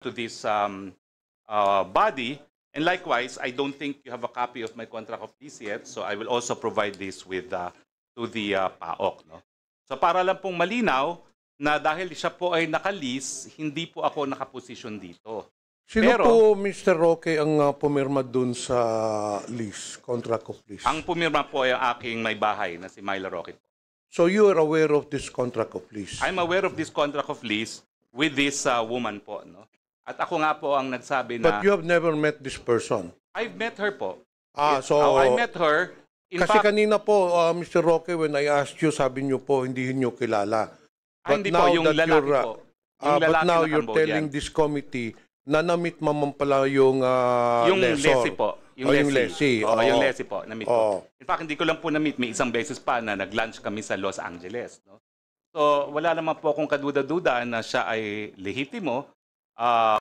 to this body. And likewise, I don't think you have a copy of my contract of lease yet, so I will also provide this with to the PAOK. No? So para lang pong malinaw na dahil siya po ay naka-lease, hindi po ako nakaposisyon dito. Sino po, Mr. Roque, ang pumirma dun sa lease, contract of lease? Ang pumirma po ay ang aking may bahay na si Myla Roque. So you are aware of this contract of lease? I'm aware of this contract of lease with this woman po. No? At ako nga po ang nagsabi na... But you have never met this person? I've met her po. So... I met her. Kasi kanina po, Mr. Roque, when I asked you, sabi niyo po, hindi niyo kilala. But hindi po, yung lalaki po. But now you're telling this committee na na-meet mo pala yung lessee po. Yung lessee. Yung lessee po. Na-meet po. In fact, hindi ko lang po na-meet. May isang beses pa na nag-lunch kami sa Los Angeles. No? So, wala naman po akong kaduda-duda na siya ay lehitimo.